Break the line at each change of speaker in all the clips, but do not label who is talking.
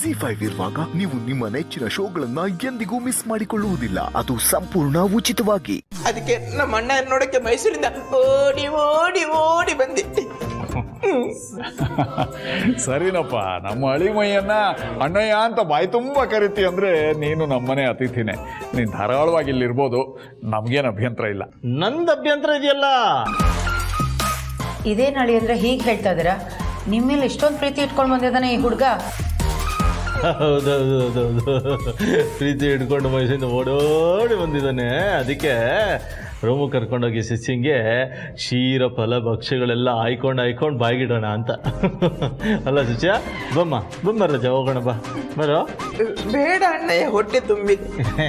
ZEE5 ಇರುವಾಗ ನೀವು ನಿಮ್ಮ ನೆಚ್ಚಿನ ಶೋಗಳನ್ನ ಎಂದಿಗೂ ಮಿಸ್ ಮಾಡಿಕೊಳ್ಳುವುದಿಲ್ಲ. ಅದು ಸಂಪೂರ್ಣ ಉಚಿತವಾಗಿ.
ಅದಕ್ಕೆ ನಮ್ಮ ಅಣ್ಣ ನೋಡಕ್ಕೆ ಮೈಸೂರಿಂದ ಓಡಿ ಓಡಿ ಓಡಿ ಬಂದೆ.
ಸರಿನಪ್ಪ, ನಮ್ಮ ಅಳಿಮಯ್ಯನ್ನ ಅಣ್ಣಯ್ಯ ಅಂತ ಬಾಯಿ ತುಂಬ ಕರಿತಿ ಅಂದ್ರೆ ನೀನು ನಮ್ಮನೆ ಅತಿಥಿನೇ. ನೀನು ಧಾರಾಳವಾಗಿ ಇಲ್ಲಿರ್ಬೋದು, ನಮ್ಗೇನು ಅಭ್ಯಂತರ ಇಲ್ಲ.
ನಂದು ಅಭ್ಯಂತರ ಇದೆಯಲ್ಲ.
ಇದೇ ನಳಿ ಅಂದ್ರೆ ಹೀಗೆ ಹೇಳ್ತಾ ಇದ್ದೀರಾ? ನಿಮ್ಮೇಲೆ ಇಷ್ಟೊಂದು ಪ್ರೀತಿ ಇಟ್ಕೊಂಡು ಬಂದಿದ್ದಾನೆ ಈ ಹುಡುಗ.
ಹೌದೌದೌದೌದು, ಪ್ರೀತಿ ಹಿಡ್ಕೊಂಡು ಮೈಸೂರಿಂದ ಓಡೋಡಿ ಬಂದಿದ್ದಾನೆ. ಅದಕ್ಕೆ ರೂಮು ಕರ್ಕೊಂಡೋಗಿ ಶಿಷ್ಯಂಗೆ ಕ್ಷೀರ ಫಲ ಭಕ್ಷ್ಯಗಳೆಲ್ಲ ಆಯ್ಕೊಂಡು ಬಾಯಿಗಿಡೋಣ ಅಂತ. ಅಲ್ಲ ಶಿಷ್ಯ, ಬಮ್ಮ ರಜ ಹೋಗೋಣ, ಬರೋ.
ಬೇಡ ಅಣ್ಣಯ್ಯ, ಹೊಟ್ಟೆ ತುಂಬಿ.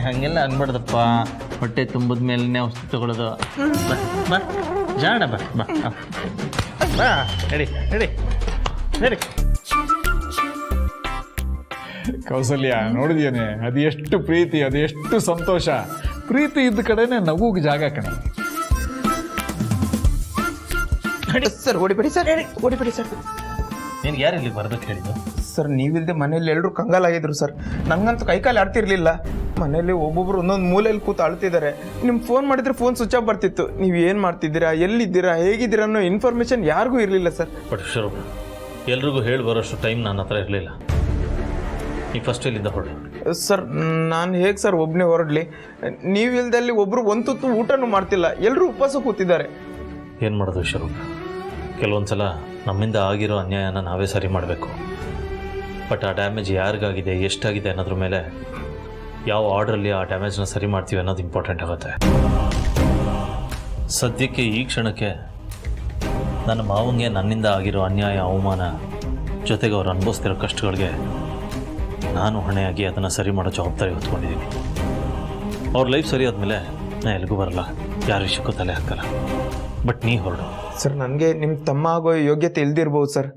ಹಂಗೆಲ್ಲ ಅನ್ಬಾರ್ದಪ್ಪ, ಹೊಟ್ಟೆ ತುಂಬಿದ ಮೇಲೇ ಔಷಧಿ ತಗೊಳ್ಳೋದು. ಬಾ ಜಾಣ, ಬಾ ನಡಿ.
ಕೌಸಲ್ಯ, ನೋಡಿದ್ಯೇನೆ ಅದು ಎಷ್ಟು ಪ್ರೀತಿ, ಅದು ಎಷ್ಟು ಸಂತೋಷ. ಪ್ರೀತಿ ಇದ್ದ ಕಡೆನೆ ನಗುಗೆ ಜಾಗ ಕಣೆ.
ಸರ್ ಓಡಿಬಿಡಿ ಸರ್, ಓಡಿಬಿಡಿ ಸರ್.
ನಿನ್ಗೆ ಯಾರು ಇಲ್ಲಿ ಬರೋದಕ್ಕೆ ಹೇಳಿದ್ದು?
ಸರ್ ನೀವಿಲ್ಲದೆ ಮನೇಲಿ ಎಲ್ಲರೂ ಕಂಗಾಲಾಗಿದ್ರು ಸರ್. ನಂಗಂತೂ ಕೈಕಾಲು ಆಡ್ತಿರ್ಲಿಲ್ಲ. ಮನೇಲಿ ಒಬ್ಬೊಬ್ರು ಒಂದೊಂದು ಮೂಲೆಯಲ್ಲಿ ಕೂತು ಅಳ್ತಿದ್ದಾರೆ. ನಿಮ್ಗೆ ಫೋನ್ ಮಾಡಿದ್ರೆ ಫೋನ್ ಸ್ವಿಚ್ ಆಫ್ ಬರ್ತಿತ್ತು. ನೀವು ಏನು ಮಾಡ್ತಿದ್ದೀರಾ, ಎಲ್ಲಿದ್ದೀರಾ, ಹೇಗಿದ್ದೀರಾ ಅನ್ನೋ ಇನ್ಫಾರ್ಮೇಶನ್ ಯಾರಿಗೂ ಇರಲಿಲ್ಲ ಸರ್.
ಬಟ್ ಶುರು ಎಲ್ರಿಗೂ ಹೇಳಿ ಬರೋಷ್ಟು ಟೈಮ್ ನನ್ನ ಹತ್ರ ಇರಲಿಲ್ಲ. ಈ ಫಸ್ಟ್ ಇಲ್ಲಿಂದ ಹೊರಡು.
ಸರ್ ನಾನು ಹೇಗೆ ಸರ್ ಒಬ್ಬನೇ ಹೊರಡ್ಲಿ? ನೀವಿಲ್ದಲ್ಲಿ ಒಬ್ಬರು ಒಂದು ತುತ್ತು ಊಟನೂ ಮಾಡ್ತಿಲ್ಲ, ಎಲ್ಲರೂ ಉಪವಾಸ ಕೂತಿದ್ದಾರೆ.
ಏನು ಮಾಡೋದು ಶುರು? ಕೆಲವೊಂದು ಸಲ ನಮ್ಮಿಂದ ಆಗಿರೋ ಅನ್ಯಾಯನ ನಾವೇ ಸರಿ ಮಾಡಬೇಕು. ಬಟ್ ಆ ಡ್ಯಾಮೇಜ್ ಯಾರಿಗಾಗಿದೆ, ಎಷ್ಟಾಗಿದೆ ಅನ್ನೋದ್ರ ಮೇಲೆ ಯಾವ ಆರ್ಡ್ರಲ್ಲಿ ಆ ಡ್ಯಾಮೇಜ್ನ ಸರಿ ಮಾಡ್ತೀವಿ ಅನ್ನೋದು ಇಂಪಾರ್ಟೆಂಟ್ ಆಗುತ್ತೆ. ಸದ್ಯಕ್ಕೆ ಈ ಕ್ಷಣಕ್ಕೆ ನನ್ನ ಮಾವಂಗೆ ನನ್ನಿಂದ ಆಗಿರೋ ಅನ್ಯಾಯ, ಅವಮಾನ ಜೊತೆಗೆ ಅವ್ರು ಅನುಭವಿಸ್ತಿರೋ ಕಷ್ಟಗಳಿಗೆ ನಾನು ಹೊಣೆಯಾಗಿ ಅದನ್ನು ಸರಿ ಮಾಡೋ ಜವಾಬ್ದಾರಿ ಹೊತ್ಕೊಂಡಿದ್ದೀನಿ. ಅವ್ರ ಲೈಫ್ ಸರಿ ಆದಮೇಲೆ ನಾನು ಎಲ್ಲಿಗೂ ಬರಲ್ಲ, ಯಾರ ವಿಷಯಕ್ಕೂ ತಲೆ ಹಾಕಲ್ಲ. ಬಟ್ ನೀ ಹೊರಡು.
ಸರ್ ನನಗೆ ನಿಮ್ಮ ತಮ್ಮ ಆಗೋ ಯೋಗ್ಯತೆ ಇಲ್ದಿರ್ಬೋದು ಸರ್.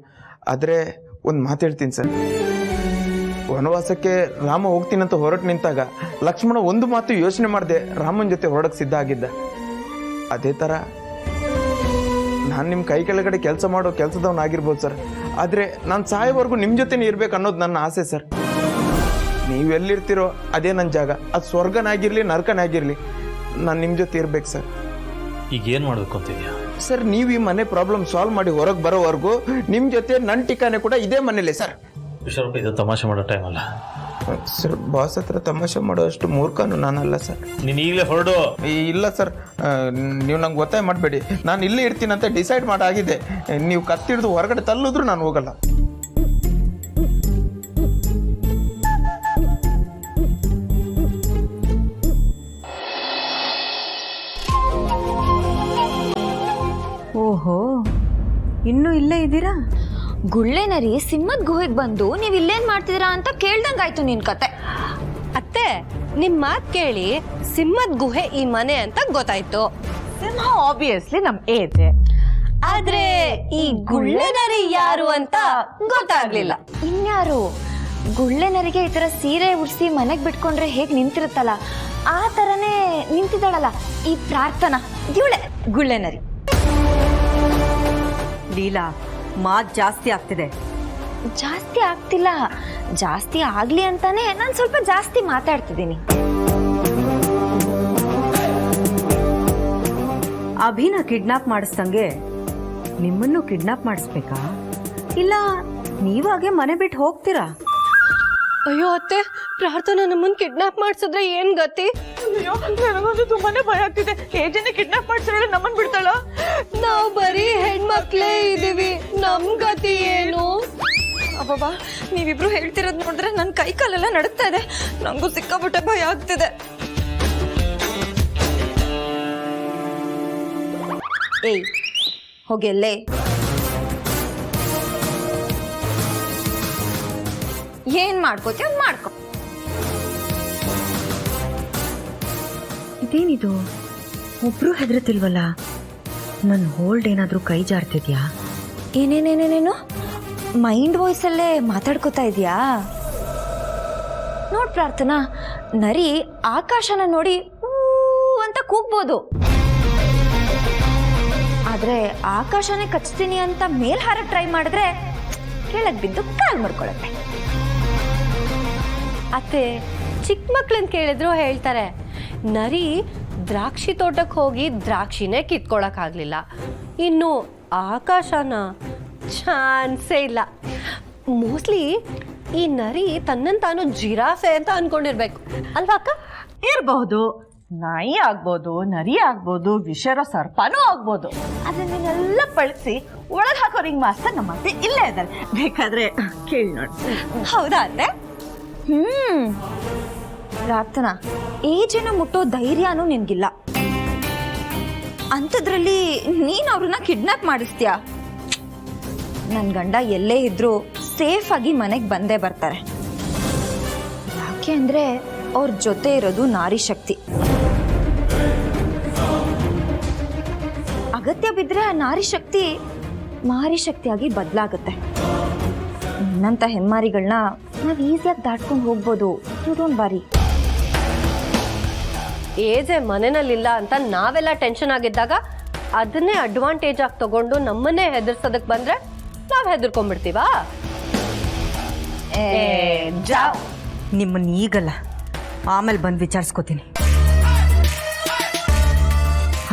ಆದರೆ ಒಂದು ಮಾತು ಹೇಳ್ತೀನಿ ಸರ್. ವನವಾಸಕ್ಕೆ ರಾಮ ಹೋಗ್ತೀನಂತ ಹೊರಟು ನಿಂತಾಗ ಲಕ್ಷ್ಮಣ ಒಂದು ಮಾತು ಯೋಚನೆ ಮಾಡಿದೆ ರಾಮನ ಜೊತೆ ಹೊರಡಕ್ಕೆ ಸಿದ್ಧ ಆಗಿದ್ದ. ಅದೇ ಥರ ನಾನು ನಿಮ್ಮ ಕೈ ಕೆಳಗಡೆ ಕೆಲಸ ಮಾಡೋ ಕೆಲಸದವನಾಗಿರ್ಬೋದು ಸರ್. ಆದರೆ ನಾನು ಸಾಯೋವರೆಗೂ ನಿಮ್ಮ ಜೊತೆನೇ ಇರ್ಬೇಕು ಅನ್ನೋದು ನನ್ನ ಆಸೆ ಸರ್. ನೀವೆಲ್ಲಿರ್ತೀರೋ ಅದೇ ನನ್ನ ಜಾಗ. ಅದು ಸ್ವರ್ಗನಾಗಿರಲಿ ನರಕನಾಗಿರಲಿ, ನಾನು ನಿಮ್ಮ ಜೊತೆ ಇರ್ಬೇಕು ಸರ್.
ಈಗ ಏನು ಮಾಡಬೇಕು ಅಂತಿದ್ಯಾ
ಸರ್? ನೀವು ಈ ಮನೆ ಪ್ರಾಬ್ಲಮ್ ಸಾಲ್ವ್ ಮಾಡಿ ಹೊರಗೆ ಬರೋವರೆಗೂ ನಿಮ್ಮ ಜೊತೆ ನನ್ನ ಠಿಕಾನೆ ಕೂಡ ಇದೇ ಮನೇಲೆ ಸರ್.
ವಿಶ್ವರೂಪ, ಇದು ತಮಾಷೆ ಮಾಡೋ ಟೈಮ್ ಅಲ್ಲ
ಸರ್. ಬಾಸ್ ಹತ್ರ ತಮಾಷೆ ಮಾಡೋಷ್ಟು ಮೂರ್ಖನು ನಾನಲ್ಲ ಸರ್.
ನೀನು ಈಗಲೇ ಹೊರಡು.
ಇಲ್ಲ ಸರ್, ನೀವು ನಂಗೆ ಒತ್ತಾಯ ಮಾಡಬೇಡಿ. ನಾನು ಇಲ್ಲೇ ಇರ್ತೀನಂತ ಡಿಸೈಡ್ ಮಾಡಾಗಿದೆ. ನೀವು ಕತ್ತಿಡ್ದು ಹೊರಗಡೆ ತಲ್ಲಿದ್ರು ನಾನು ಹೋಗಲ್ಲ.
ಓಹೋ, ಇನ್ನೂ ಇಲ್ಲೇ ಇದ್ದೀರಾ?
ಗುಳ್ಳೆನರಿ ಸಿಂಹದ ಗುಹೆಗೆ ಬಂದು ನೀವು ಇಲ್ಲೇನ್ ಮಾಡ್ತಿದ್ದೀರಾ ಅಂತ ಕೇಳ್ದಂಗಾಯ್ತು ನಿನ್ ಕತೆ.
ಅತ್ತೆ, ನಿಮ್ ಮಾತ್ ಕೇಳಿ ಸಿಂಹದ ಗುಹೆ ಈ ಮನೆ ಅಂತ ಗೊತ್ತಾಯ್ತು.
ಸಿಂಹ ಆಬ್ವಿಯಸ್ಲಿ ನಮ್ ಏಜ್.
ಆದ್ರೆ ಈ ಗುಳ್ಳೆನರಿ ಯಾರು ಅಂತ ಗೊತ್ತಾಗ್ಲಿಲ್ಲ.
ಇನ್ಯಾರು? ಗುಳ್ಳೆನರಿಗೆ ಈ ತರ ಸೀರೆ ಉಡ್ಸಿ ಮನೆಗ್ ಬಿಟ್ಕೊಂಡ್ರೆ ಹೇಗ್ ನಿಂತಿರುತ್ತಲ್ಲ, ಆ ತರನೇ ನಿಂತಿದ್ದಾಳಲ್ಲ ಈ ಪ್ರಾರ್ಥನಾ, ಇವಳೆ ಗುಳ್ಳೆನರಿ.
ಲೀಲಾ, ಮಾತ್ ಜಾಸ್ತಿ ಆಗ್ತಿದೆ.
ಜಾಸ್ತಿ ಆಗ್ತಿಲ್ಲ, ಜಾಸ್ತಿ ಆಗ್ಲಿ ಅಂತಾನೆ ನಾನು ಸ್ವಲ್ಪ ಜಾಸ್ತಿ ಮಾತಾಡ್ತಿದ್ದೀನಿ.
ಅಭಿನ ಕಿಡ್ನಾಪ್ ಮಾಡಿಸ್ದಂಗೆ ನಿಮ್ಮನ್ನು ಕಿಡ್ನಾಪ್ ಮಾಡಿಸ್ಬೇಕಾ? ಇಲ್ಲ ನೀವಾಗೆ ಮನೆ ಬಿಟ್ಟು ಹೋಗ್ತೀರಾ?
ಅಯ್ಯೋ ಅತ್ತೆ, ಪ್ರಾರ್ಥನಾ ನಮ್ಮನ್ ಕಿಡ್ನಾಪ್ ಮಾಡ್ಸಿದ್ರೆ ಏನ್ ಗತಿ?
ನನಗಂತೂ ತುಂಬಾನೇ ಭಯ ಆಗ್ತಿದೆ. ಏಜನ್ನೇ ಕಿಡ್ನಾಪ್ ಮಾಡ್ಸಿದ್ರೆ ನಮ್ಮನ್ ಬಿಡ್ತಾಳ?
ನಾವು ಬರೀ ಹೆಣ್ಮಕ್ಳೇ ಇದೀವಿ, ನಮ್ ಗತಿ ಏನು?
ಅಬ್ಬಬ್ಬಾ, ನೀವಿಬ್ರು ಹೇಳ್ತಿರೋದ್ ನೋಡಿದ್ರೆ ನನ್ನ ಕೈ ಕಾಲೆಲ್ಲ ನಡುಗ್ತಾ ಇದೆ. ನಂಗೂ ಸಿಕ್ಕಾಬಿಟ್ಟೆ ಭಯ ಆಗ್ತಿದೆ. ಏಯ್, ಹೋಗೆಲ್ಲೇ? ಏನ್ ಮಾಡ್ಕೋತೀಯ ಮಾಡ್ಕೊ.
ಇದೇನಿದು, ಒಬ್ರು ಹೆದರ್ತಿಲ್ವಲ್ಲ? ನನ್ನ ಹೋಲ್ಡ್ ಏನಾದ್ರೂ ಕೈ ಜಾರ್ತಿದ್ಯಾ?
ಏನೇನೇನೇನೇನು ಮೈಂಡ್ ವಾಯ್ಸಲ್ಲೇ ಮಾತಾಡ್ಕೋತಾ ಇದೆಯಾ? ನೋಡ್ ಪ್ರಾರ್ಥನಾ, ನರಿ ಆಕಾಶನ ನೋಡಿ ಊ ಅಂತ ಕೂಗ್ಬೋದು, ಆದ್ರೆ ಆಕಾಶನೇ ಕಚ್ತೀನಿ ಅಂತ ಮೇಲ್ ಹಾರಕ್ ಟ್ರೈ ಮಾಡಿದ್ರೆ ಕೆಳಗ್ ಬಿದ್ದು ಕಾಲ್ ಮಾಡ್ಕೊಳತ್ತೆ.
ಅತ್ತೆ ಚಿಕ್ಕ ಮಕ್ಳನ್ನ ಕೇಳಿದ್ರು ಹೇಳ್ತಾರೆ ನರಿ ದ್ರಾಕ್ಷಿ ತೋಟಕ್ಕೆ ಹೋಗಿ ದ್ರಾಕ್ಷಿನೇ ಕಿತ್ಕೊಳಕ್ಕಾಗ್ಲಿಲ್ಲ, ಇನ್ನು ಆಕಾಶನ ಚಾನ್ಸೇ ಇಲ್ಲ. ಮೋಸ್ಟ್ಲಿ ಈ ನರಿ ತನ್ನನ್ನು ತಾನು ಜಿರಾಫೆ ಅಂತ ಅನ್ಕೊಂಡಿರ್ಬೇಕು ಅಲ್ವಾ ಅಕ್ಕ?
ಇರಬಹುದು, ನಾಯಿ ಆಗ್ಬೋದು, ನರಿ ಆಗ್ಬೋದು, ವಿಷರ ಸರ್ಪನೂ ಆಗ್ಬೋದು. ಅದನ್ನೆಲ್ಲ ಬಳಸಿ ಒಳಗೆ ಹಾಕೋ ರಿಂಗ್ ಮಾಸ್ಟರ್ ನಮ್ಮ ಅತ್ತೆ ಇಲ್ಲೇ ಇದ್ದಾರೆ, ಬೇಕಾದ್ರೆ ಕೇಳಿ ನೋಡಿ.
ಹೌದಾ ಅತ್ತೆ?
ಪ್ರಾರ್ಥನಾ, ಏಜನ್ನು ಮುಟ್ಟೋ ಧೈರ್ಯನೂ ನಿನ್ಗಿಲ್ಲ. ಅಂಥದ್ರಲ್ಲಿ ನೀನು ಅವ್ರನ್ನ ಕಿಡ್ನಾಪ್ ಮಾಡಿಸ್ತೀಯಾ? ನನ್ನ ಗಂಡ ಎಲ್ಲೇ ಇದ್ರೂ ಸೇಫ್ ಆಗಿ ಮನೆಗೆ ಬಂದೇ ಬರ್ತಾರೆ. ಯಾಕೆ ಅಂದ್ರೆ ಅವ್ರ ಜೊತೆ ಇರೋದು ನಾರಿ ಶಕ್ತಿ. ಅಗತ್ಯ ಬಿದ್ದರೆ ಆ ನಾರಿ ಶಕ್ತಿ ಮಾರಿ ಶಕ್ತಿಯಾಗಿ ಬದಲಾಗುತ್ತೆ. ನಿನ್ನಂಥ ಹೆಮ್ಮಾರಿಗಳನ್ನ ನಾವು ಈಸಿಯಾಗಿ ದಾಟ್ಕೊಂಡು ಹೋಗ್ಬೋದು. You don't worry.
ಏಜೆ ಮನೆಯಲ್ಲಿಲ್ಲ ಅಂತ ನಾವೆಲ್ಲ ಟೆನ್ಷನ್ ಆಗಿದ್ದಾಗ ಅದನ್ನೇ ಅಡ್ವಾಂಟೇಜ್ ಆಗಿ ತಗೊಂಡು ನಮ್ಮನ್ನೇ ಹೆದರ್ಸೋದಕ್ಕೆ ಬಂದ್ರೆ ನಾವು ಹೆದರ್ಕೊಂಡ್ಬಿಡ್ತೀವಾ?
ನಿಮ್ಮನ್ನ ಈಗಲ್ಲ, ಆಮೇಲೆ ಬಂದು ವಿಚಾರಿಸ್ಕೋತೀನಿ.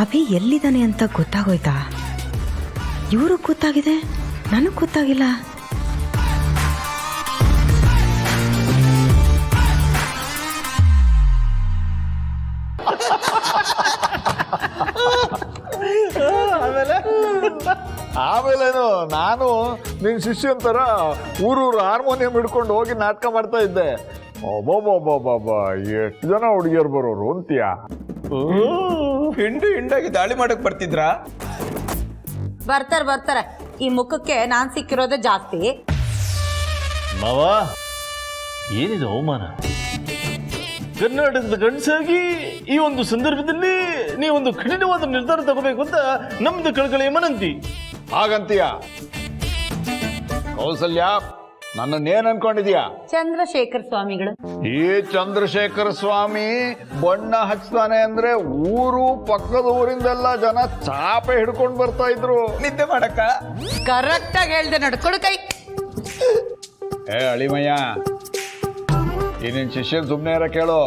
ಅಭಿ ಎಲ್ಲಿದ್ದಾನೆ ಅಂತ ಗೊತ್ತಾಗೋಯ್ತಾ? ಇವ್ರಿಗೆ ಗೊತ್ತಾಗಿದೆ, ನನಗೆ ಗೊತ್ತಾಗಿಲ್ಲ.
ಆಮೇಲೇನು ನಾನು ನಿನ್ನ ಶಿಷ್ಯನ ಥರ ಊರೂರು ಹಾರ್ಮೋನಿಯಂ ಹಿಡ್ಕೊಂಡು ಹೋಗಿ ನಾಟಕ ಮಾಡ್ತಾ ಇದ್ದೆ. ಒಬ್ಬೊಬ್ಬೊಬ್ಬೊಬ್ಬ ಎಷ್ಟು ಜನ ಹುಡುಗಿಯರು ಬರೋರು ಅಂತೀಯ?
ಹಿಂಡಾಗಿ ದಾಳಿ ಮಾಡಕ್ ಬರ್ತಿದ್ರಾ?
ಬರ್ತಾರೆ. ಈ ಮುಖಕ್ಕೆ ನಾನ್ ಸಿಕ್ಕಿರೋದೇ ಜಾಸ್ತಿ.
ಮಾವ, ಏನಿದು ಅವಮಾನ? ಕರ್ನಾಟಕದ ಗಂಡಸಾಗಿ ಈ ಒಂದು ಸಂದರ್ಭದಲ್ಲಿ ನೀವೊಂದು ಕಠಿಣವಾದ ನಿರ್ಧಾರ ತಗೋಬೇಕು ಅಂತ ನಮ್ದು ಕಳಕಳಿಯ ಮನಂತಿ.
ಹಾಗಂತೀಯ? ಕೌಸಲ್ಯ, ನನ್ನನ್ನೇನ್ ಅನ್ಕೊಂಡಿದ್ಯಾ?
ಚಂದ್ರಶೇಖರ್ ಸ್ವಾಮಿಗಳು.
ಈ ಚಂದ್ರಶೇಖರ ಸ್ವಾಮಿ ಬಣ್ಣ ಹಚ್ತಾನೆ ಅಂದ್ರೆ ಊರು ಪಕ್ಕದ ಊರಿಂದೆಲ್ಲ ಜನ ಚಾಪೆ ಹಿಡ್ಕೊಂಡು ಬರ್ತಾ ಇದ್ರು
ನಿದ್ದೆ ಮಾಡಕ್ಕ.
ಕರೆಕ್ಟ್ ಆಗಿ ಹೇಳ್ದೆ ನಡ್ಕೊಡು ಕೈ.
ಏ ಅಳಿಮಯ್ಯ, ಈ ನಿನ್ ಶಿಷ್ಯನ್ ಸುಮ್ನೆ ಇರ ಕೇಳು.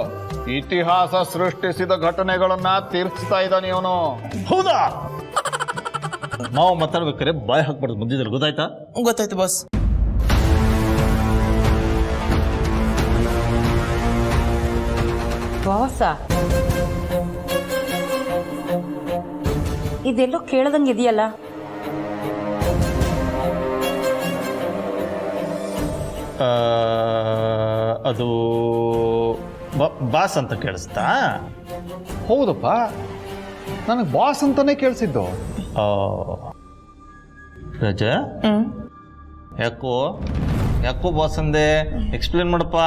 ಇತಿಹಾಸ ಸೃಷ್ಟಿಸಿದ ಘಟನೆಗಳನ್ನ ತೀರ್ಸ್ತಾ ಇದ್ದಾನೆ ಇವನು.
ಹೌದಾ? ನಾವು ಮಾತಾಡ್ಬೇಕಾರೆ ಬಾಯ್ ಹಾಕ್ಬಾರ್ದು ಮಧ್ಯದಲ್ಲಿ, ಗೊತ್ತಾಯ್ತಾ?
ಗೊತ್ತಾಯ್ತು ಬಾಸ್.
ಬಾಸ, ಇದೆಲ್ಲೋ ಕೇಳದಂಗೆ ಇದೆಯಲ್ಲ.
ಅದು ಬಾಸ್ ಅಂತ ಕೇಳಿಸ್ತಾ?
ಹೌದಪ್ಪ, ನನಗೆ ಬಾಸ್ ಅಂತಾನೆ ಕೇಳಿಸಿದ್ದು.
ರಜ, ಯಾಕೋ ಬಾಸ್ ಅಂದೆ? ಎಕ್ಸ್ಪ್ಲೇನ್ ಮಾಡಪ್ಪ.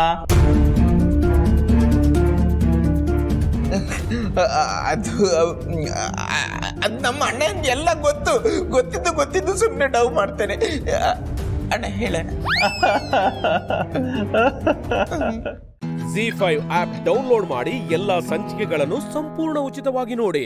ಅದು ನಮ್ಮ ಅಣ್ಣ ಎಲ್ಲ ಗೊತ್ತಿದ್ದು ಸುಮ್ಮನೆ ಡವ್ ಮಾಡ್ತೇನೆ. ಅಣ್ಣ ಹೇಳೋಣ.
ZEE5 ಆಪ್ ಡೌನ್ಲೋಡ್ ಮಾಡಿ ಎಲ್ಲಾ ಸಂಚಿಕೆಗಳನ್ನು ಸಂಪೂರ್ಣ ಉಚಿತವಾಗಿ ನೋಡಿ.